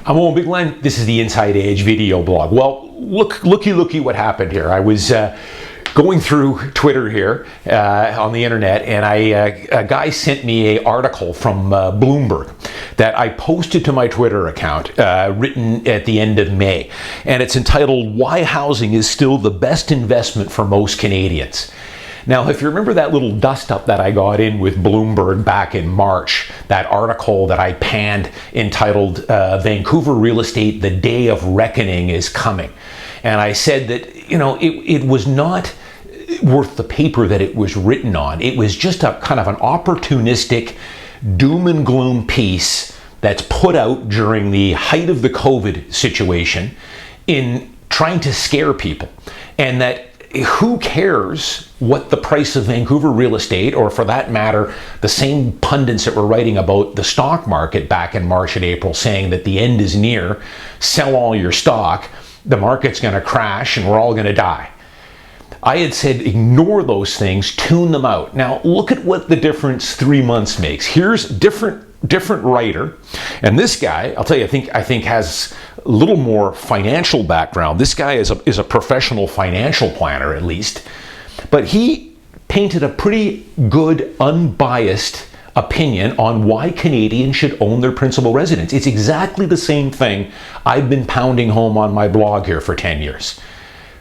I'm Owen Bigland. This is the Inside Edge video blog. Well, looky what happened here. I was going through Twitter here on the internet, and a guy sent me an article from Bloomberg that I posted to my Twitter account, written at the end of May. And it's entitled, "Why Housing is Still the Best Investment for Most Canadians." Now, if you remember that little dust-up that I got in with Bloomberg back in March, that article that I panned entitled Vancouver Real Estate, The Day of Reckoning is Coming. And I said that, it was not worth the paper that it was written on. It was just a kind of an opportunistic doom and gloom piece that's put out during the height of the COVID situation in trying to scare people. And that who cares what the price of Vancouver real estate, or for that matter, the same pundits that were writing about the stock market back in March and April saying that the end is near, sell all your stock, the market's going to crash and we're all going to die. I had said ignore those things, tune them out. Now look at what the difference 3 months makes. Here's different writer, and this guy, I'll tell you, I think has a little more financial background. This guy is a professional financial planner, at least, but he painted a pretty good, unbiased opinion on why Canadians should own their principal residence. It's exactly the same thing I've been pounding home on my blog here for 10 years.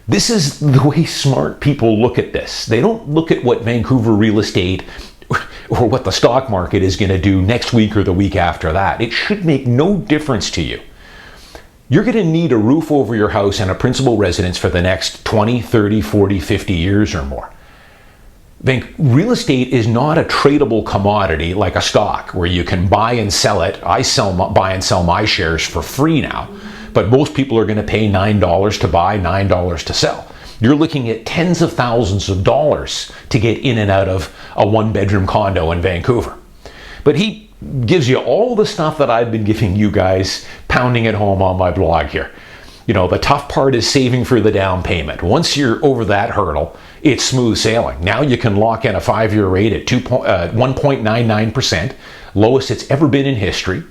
This is the way smart people look at this. They don't look at what Vancouver real estate or what the stock market is going to do next week or the week after that. It should make no difference to you. You're going to need a roof over your house and a principal residence for the next 20, 30, 40, 50 years or more. Real estate is not a tradable commodity like a stock where you can buy and sell it. I buy and sell my shares for free now, but most people are going to pay $9 to buy, $9 to sell. You're looking at tens of thousands of dollars to get in and out of a one-bedroom condo in Vancouver. But he gives you all the stuff that I've been giving you guys, pounding it home on my blog here. The tough part is saving for the down payment. Once you're over that hurdle, it's smooth sailing. Now you can lock in a 5-year rate at 1.99%, lowest it's ever been in history.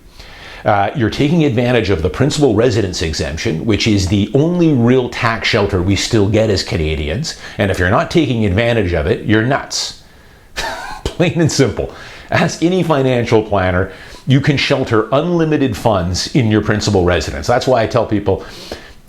You're taking advantage of the principal residence exemption, which is the only real tax shelter we still get as Canadians. And if you're not taking advantage of it, you're nuts. Plain and simple. Ask any financial planner. You can shelter unlimited funds in your principal residence. That's why I tell people,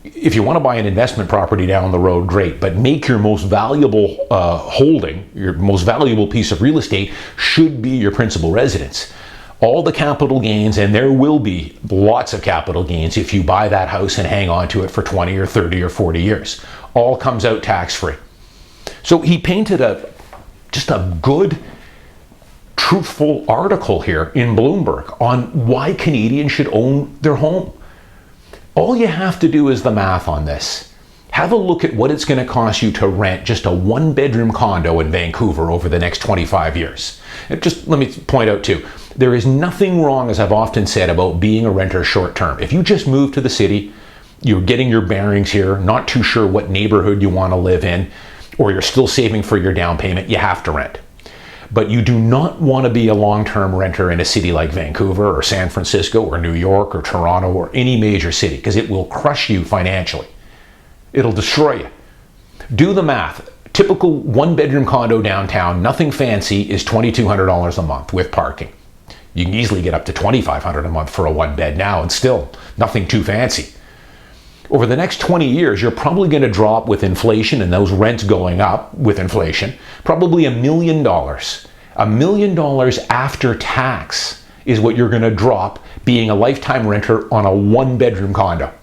if you want to buy an investment property down the road, great, but make your most valuable holding, your most valuable piece of real estate should be your principal residence. All the capital gains, and there will be lots of capital gains if you buy that house and hang on to it for 20 or 30 or 40 years, all comes out tax-free. So he painted just a good, truthful article here in Bloomberg on why Canadians should own their home. All you have to do is the math on this. Have a look at what it's going to cost you to rent just a one-bedroom condo in Vancouver over the next 25 years. And just let me point out too, there is nothing wrong, as I've often said, about being a renter short-term. If you just moved to the city, you're getting your bearings here, not too sure what neighborhood you want to live in, or you're still saving for your down payment, you have to rent. But you do not want to be a long-term renter in a city like Vancouver or San Francisco or New York or Toronto or any major city, because it will crush you financially. It'll destroy you. Do the math. Typical one-bedroom condo downtown, nothing fancy, is $2,200 a month with parking. You can easily get up to $2,500 a month for a one-bed now, and still nothing too fancy. Over the next 20 years, you're probably going to drop with inflation and those rents going up with inflation, probably $1 million. $1 million after tax is what you're going to drop being a lifetime renter on a one-bedroom condo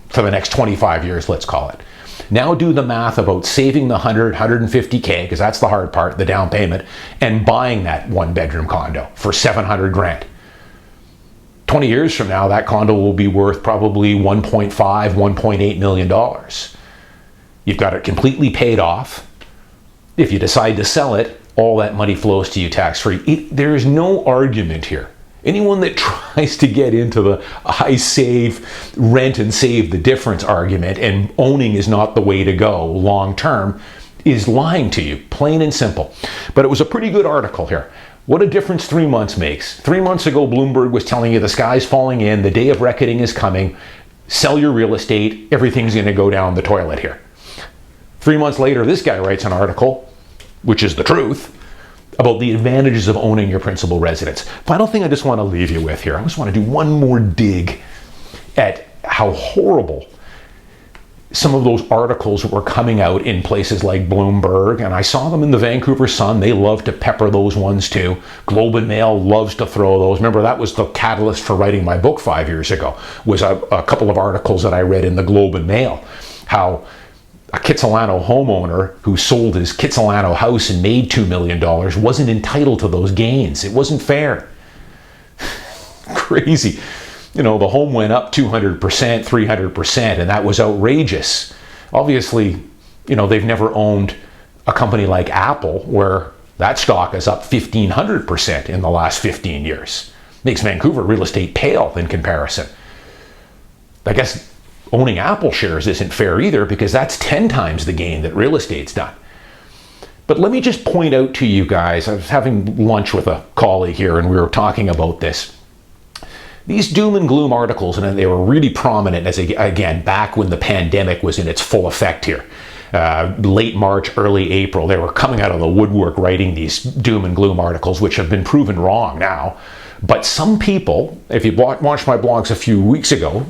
for the next 25 years, let's call it. Now do the math about saving the $150K, because that's the hard part, the down payment, and buying that one-bedroom condo for $700 grand. 20 years from now, that condo will be worth probably $1.5, $1.8 million. You've got it completely paid off. If you decide to sell it, all that money flows to you tax-free. There is no argument here. Anyone that tries to get into the I save, rent and save the difference argument and owning is not the way to go long term is lying to you, plain and simple. But it was a pretty good article here. What a difference 3 months makes. 3 months ago, Bloomberg was telling you the sky's falling in, the day of reckoning is coming, sell your real estate, everything's going to go down the toilet here. 3 months later, this guy writes an article, which is the truth, about the advantages of owning your principal residence. Final thing I just want to leave you with here, I just want to do one more dig at how horrible some of those articles were coming out in places like Bloomberg, and I saw them in the Vancouver Sun. They love to pepper those ones too. Globe and Mail loves to throw those. Remember, that was the catalyst for writing my book 5 years ago, was a couple of articles that I read in the Globe and Mail, how a Kitsilano homeowner who sold his Kitsilano house and made $2 million wasn't entitled to those gains. It wasn't fair. Crazy. The home went up 200%, 300%, and that was outrageous. Obviously, they've never owned a company like Apple where that stock is up 1,500% in the last 15 years. Makes Vancouver real estate pale in comparison. I guess owning Apple shares isn't fair either, because that's 10 times the gain that real estate's done. But let me just point out to you guys, I was having lunch with a colleague here and we were talking about this. These doom and gloom articles, and they were really prominent again, back when the pandemic was in its full effect here. Late March, early April, they were coming out of the woodwork writing these doom and gloom articles, which have been proven wrong now. But some people, if you watched my blogs a few weeks ago,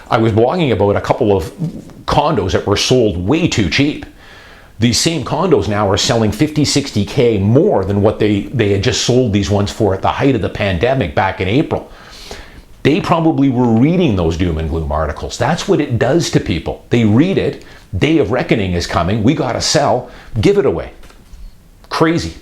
I was blogging about a couple of condos that were sold way too cheap. These same condos now are selling 50, 60K more than what they had just sold these ones for at the height of the pandemic back in April. They probably were reading those doom and gloom articles. That's what it does to people. They read it, day of reckoning is coming, we gotta sell, give it away. Crazy.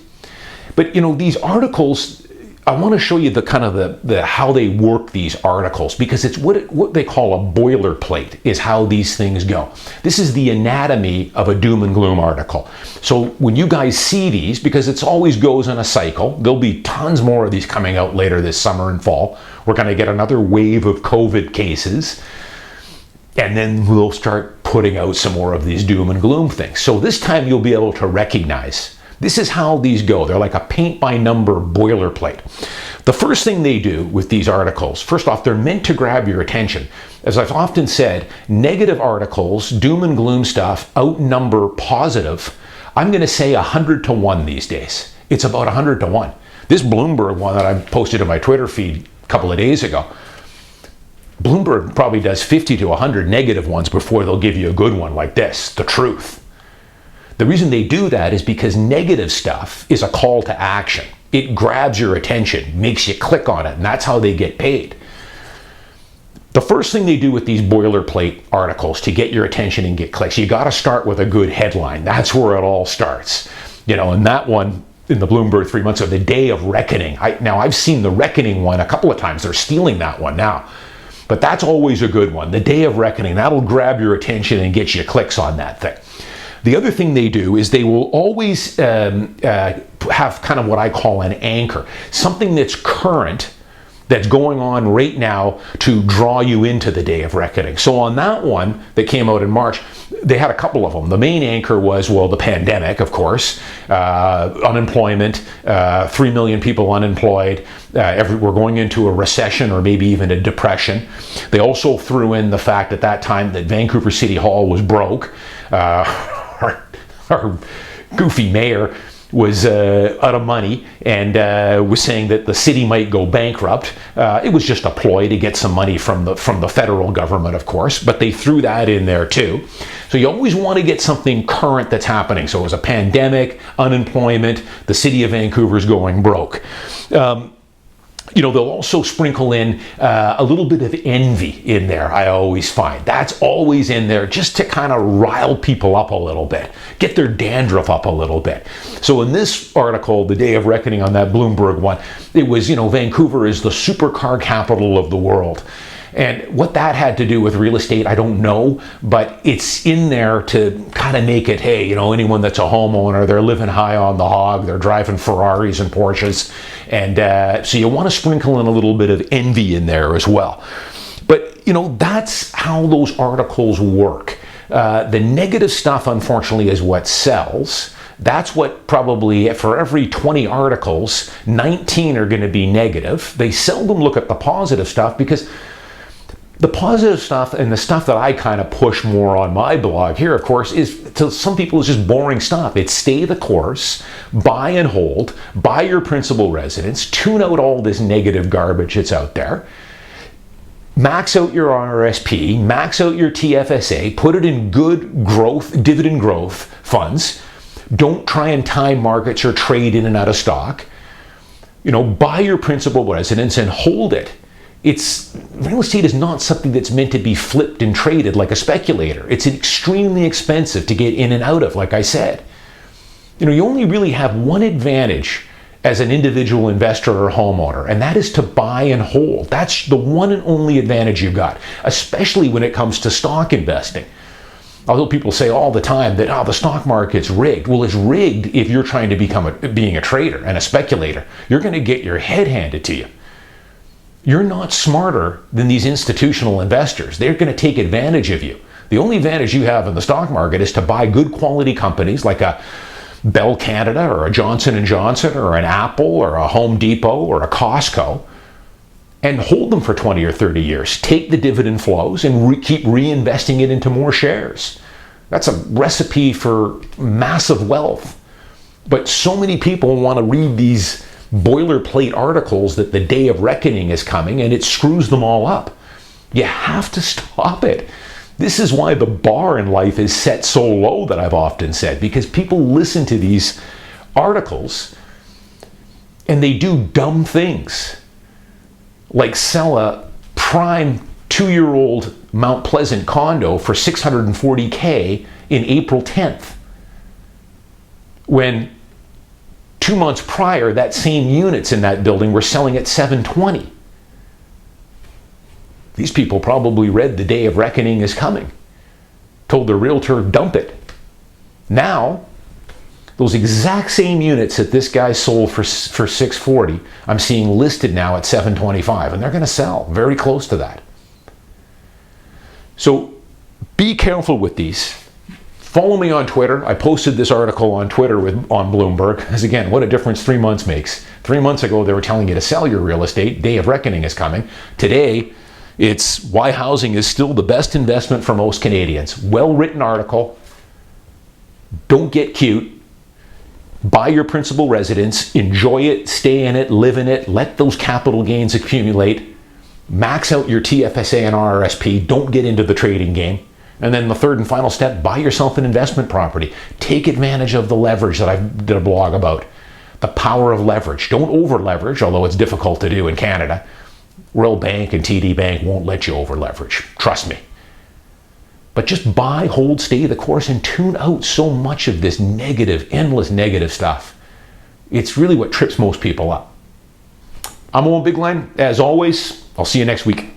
But these articles, I want to show you the kind of the how they work these articles, because it's what they call a boilerplate is how these things go. This is the anatomy of a doom and gloom article. So when you guys see these, because it always goes in a cycle, there'll be tons more of these coming out later this summer and fall. We're going to get another wave of COVID cases, and then we'll start putting out some more of these doom and gloom things. So this time you'll be able to recognize this is how these go. They're like a paint-by-number boilerplate. The first thing they do with these articles, first off, they're meant to grab your attention. As I've often said, negative articles, doom and gloom stuff, outnumber positive. I'm going to say 100 to 1 these days. It's about 100 to 1. This Bloomberg one that I posted in my Twitter feed a couple of days ago, Bloomberg probably does 50 to 100 negative ones before they'll give you a good one like this, the truth. The reason they do that is because negative stuff is a call to action. It grabs your attention, makes you click on it, and that's how they get paid. The first thing they do with these boilerplate articles to get your attention and get clicks, you got to start with a good headline. That's where it all starts. And that one in the Bloomberg 3 months of the day of reckoning. Now, I've seen the reckoning one a couple of times. They're stealing that one now. But that's always a good one. The day of reckoning, that'll grab your attention and get you clicks on that thing. The other thing they do is they will always have kind of what I call an anchor, something that's current, that's going on right now to draw you into the day of reckoning. So on that one that came out in March, they had a couple of them. The main anchor was, well, the pandemic, of course, unemployment, 3 million people unemployed, we're going into a recession or maybe even a depression. They also threw in the fact at that time that Vancouver City Hall was broke. Our goofy mayor was out of money and was saying that the city might go bankrupt. It was just a ploy to get some money from the federal government, of course, but they threw that in there too. So you always want to get something current that's happening. So it was a pandemic, unemployment, the city of Vancouver's going broke. They'll also sprinkle in a little bit of envy in there, I always find. That's always in there just to kind of rile people up a little bit, get their dandruff up a little bit. So in this article, the day of reckoning on that Bloomberg one, it was, Vancouver is the supercar capital of the world. And what that had to do with real estate, I don't know, but it's in there to kind of make it, hey, anyone that's a homeowner, they're living high on the hog, they're driving Ferraris and Porsches, and so you want to sprinkle in a little bit of envy in there as well. But, that's how those articles work. The negative stuff, unfortunately, is what sells. That's what probably, for every 20 articles, 19 are going to be negative. They seldom look at the positive stuff, because the positive stuff and the stuff that I kind of push more on my blog here, of course, is to some people it's just boring stuff. It's stay the course, buy and hold, buy your principal residence, tune out all this negative garbage that's out there, max out your RRSP, max out your TFSA, put it in good growth, dividend growth funds. Don't try and time markets or trade in and out of stock. Buy your principal residence and hold it. Real estate is not something that's meant to be flipped and traded like a speculator. It's extremely expensive to get in and out of, like I said. You only really have one advantage as an individual investor or homeowner, and that is to buy and hold. That's the one and only advantage you've got, especially when it comes to stock investing. Although people say all the time that, the stock market's rigged. Well, it's rigged if you're trying to being a trader and a speculator. You're going to get your head handed to you. You're not smarter than these institutional investors. They're going to take advantage of you. The only advantage you have in the stock market is to buy good quality companies like a Bell Canada or a Johnson & Johnson or an Apple or a Home Depot or a Costco, and hold them for 20 or 30 years. Take the dividend flows and keep reinvesting it into more shares. That's a recipe for massive wealth. But so many people want to read these boilerplate articles that the day of reckoning is coming, and it screws them all up. You have to stop it. This is why the bar in life is set so low, that I've often said, because people listen to these articles and they do dumb things, like sell a prime 2-year-old Mount Pleasant condo for $640K in April 10th, when 2 months prior, that same units in that building were selling at $720. These people probably read the day of reckoning is coming, told the realtor, dump it. Now, those exact same units that this guy sold for $640, I'm seeing listed now at $725, and they're going to sell very close to that. So be careful with these. Follow me on Twitter. I posted this article on Twitter on Bloomberg, because again, what a difference 3 months makes. 3 months ago, they were telling you to sell your real estate. Day of reckoning is coming. Today, it's why housing is still the best investment for most Canadians. Well-written article. Don't get cute. Buy your principal residence. Enjoy it. Stay in it. Live in it. Let those capital gains accumulate. Max out your TFSA and RRSP. Don't get into the trading game. And then the third and final step, buy yourself an investment property. Take advantage of the leverage that I did a blog about. The power of leverage. Don't over leverage, although it's difficult to do in Canada. Royal Bank and TD Bank won't let you over leverage. Trust me. But just buy, hold, stay the course, and tune out so much of this negative, endless negative stuff. It's really what trips most people up. I'm Owen Bigland. As always, I'll see you next week.